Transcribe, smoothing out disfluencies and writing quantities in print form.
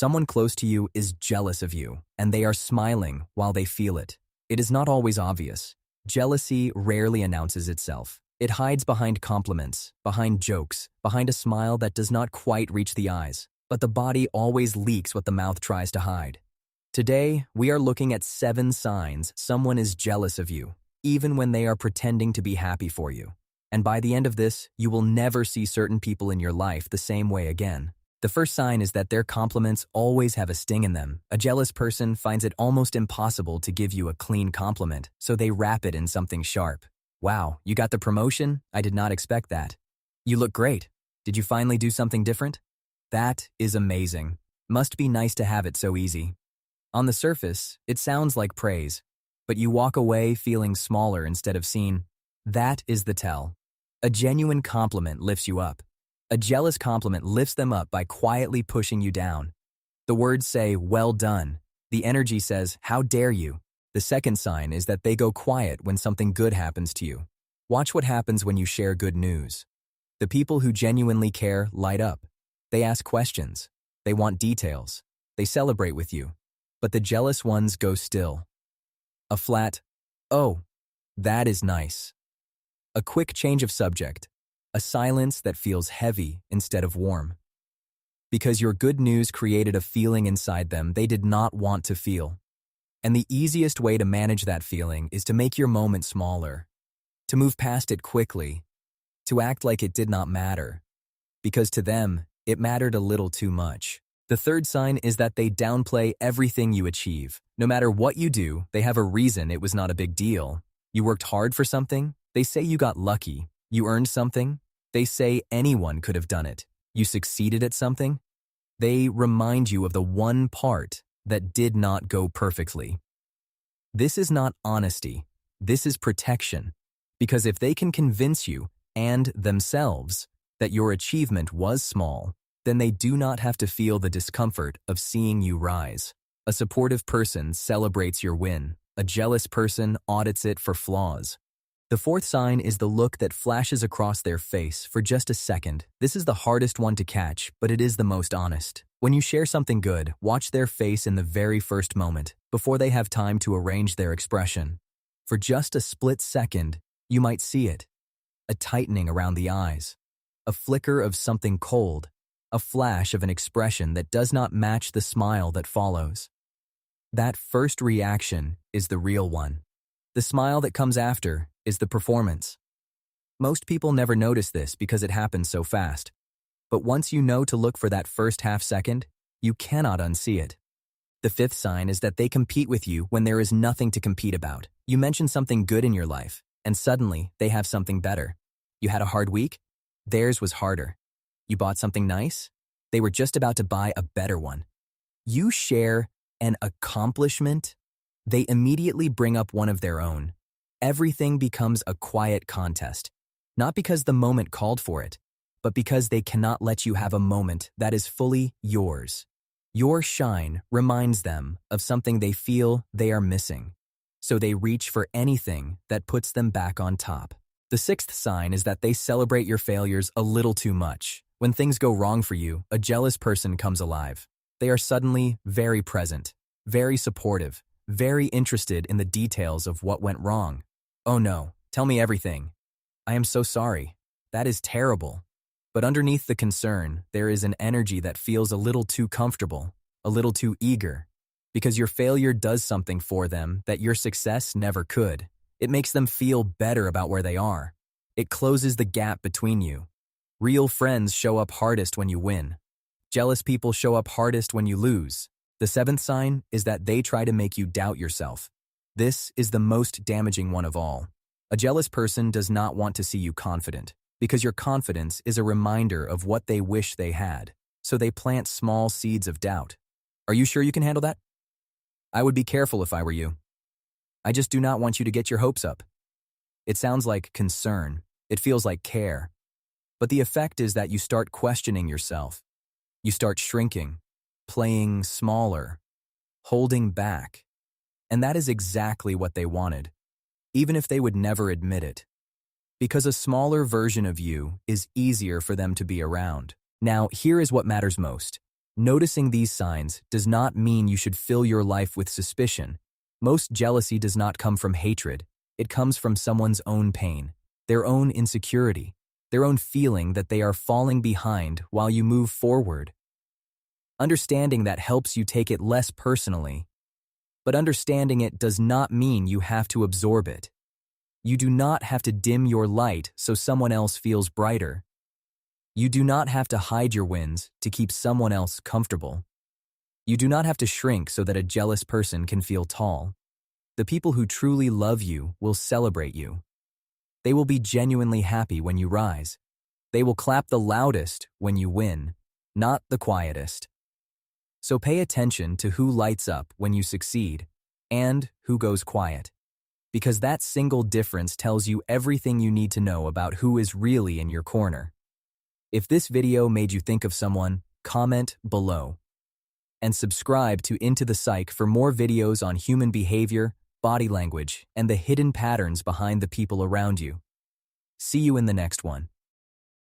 Someone close to you is jealous of you, and they are smiling while they feel it. It is not always obvious. Jealousy rarely announces itself. It hides behind compliments, behind jokes, behind a smile that does not quite reach the eyes. But the body always leaks what the mouth tries to hide. Today, we are looking at 7 signs someone is jealous of you, even when they are pretending to be happy for you. And by the end of this, you will never see certain people in your life the same way again. The first sign is that their compliments always have a sting in them. A jealous person finds it almost impossible to give you a clean compliment, so they wrap it in something sharp. Wow, you got the promotion? I did not expect that. You look great. Did you finally do something different? That is amazing. Must be nice to have it so easy. On the surface, it sounds like praise, but you walk away feeling smaller instead of seen. That is the tell. A genuine compliment lifts you up. A jealous compliment lifts them up by quietly pushing you down. The words say, "Well done." The energy says, "How dare you?" The second sign is that they go quiet when something good happens to you. Watch what happens when you share good news. The people who genuinely care light up. They ask questions. They want details. They celebrate with you. But the jealous ones go still. A flat, "Oh, that is nice." A quick change of subject. A silence that feels heavy instead of warm. Because your good news created a feeling inside them they did not want to feel. And the easiest way to manage that feeling is to make your moment smaller, to move past it quickly, to act like it did not matter. Because to them, it mattered a little too much. The third sign is that they downplay everything you achieve. No matter what you do, they have a reason it was not a big deal. You worked hard for something? They say you got lucky. You earned something? They say anyone could have done it. You succeeded at something? They remind you of the one part that did not go perfectly. This is not honesty. This is protection. Because if they can convince you, and themselves, that your achievement was small, then they do not have to feel the discomfort of seeing you rise. A supportive person celebrates your win. A jealous person audits it for flaws. The fourth sign is the look that flashes across their face for just a second. This is the hardest one to catch, but it is the most honest. When you share something good, watch their face in the very first moment, before they have time to arrange their expression. For just a split second, you might see it. A tightening around the eyes. A flicker of something cold. A flash of an expression that does not match the smile that follows. That first reaction is the real one. The smile that comes after is the performance. Most people never notice this because it happens so fast. But once you know to look for that first half second, you cannot unsee it. The fifth sign is that they compete with you when there is nothing to compete about. You mention something good in your life, and suddenly they have something better. You had a hard week? Theirs was harder. You bought something nice? They were just about to buy a better one. You share an accomplishment? They immediately bring up one of their own. Everything becomes a quiet contest, not because the moment called for it, but because they cannot let you have a moment that is fully yours. Your shine reminds them of something they feel they are missing, so they reach for anything that puts them back on top. The sixth sign is that they celebrate your failures a little too much. When things go wrong for you, a jealous person comes alive. They are suddenly very present, very supportive, very interested in the details of what went wrong. "Oh no, tell me everything. I am so sorry. That is terrible." But underneath the concern, there is an energy that feels a little too comfortable, a little too eager. Because your failure does something for them that your success never could. It makes them feel better about where they are. It closes the gap between you. Real friends show up hardest when you win. Jealous people show up hardest when you lose. The seventh sign is that they try to make you doubt yourself. This is the most damaging one of all. A jealous person does not want to see you confident, because your confidence is a reminder of what they wish they had, so they plant small seeds of doubt. Are you sure you can handle that? I would be careful if I were you. I just do not want you to get your hopes up. It sounds like concern. It feels like care. But the effect is that you start questioning yourself. You start shrinking, playing smaller, holding back. And that is exactly what they wanted, even if they would never admit it. Because a smaller version of you is easier for them to be around. Now, here is what matters most. Noticing these signs does not mean you should fill your life with suspicion. Most jealousy does not come from hatred. It comes from someone's own pain, their own insecurity, their own feeling that they are falling behind while you move forward. Understanding that helps you take it less personally, but understanding it does not mean you have to absorb it. You do not have to dim your light so someone else feels brighter. You do not have to hide your wins to keep someone else comfortable. You do not have to shrink so that a jealous person can feel tall. The people who truly love you will celebrate you. They will be genuinely happy when you rise. They will clap the loudest when you win, not the quietest. So pay attention to who lights up when you succeed and who goes quiet, because that single difference tells you everything you need to know about who is really in your corner. If this video made you think of someone, comment below. And subscribe to Into the Psych for more videos on human behavior, body language, and the hidden patterns behind the people around you. See you in the next one.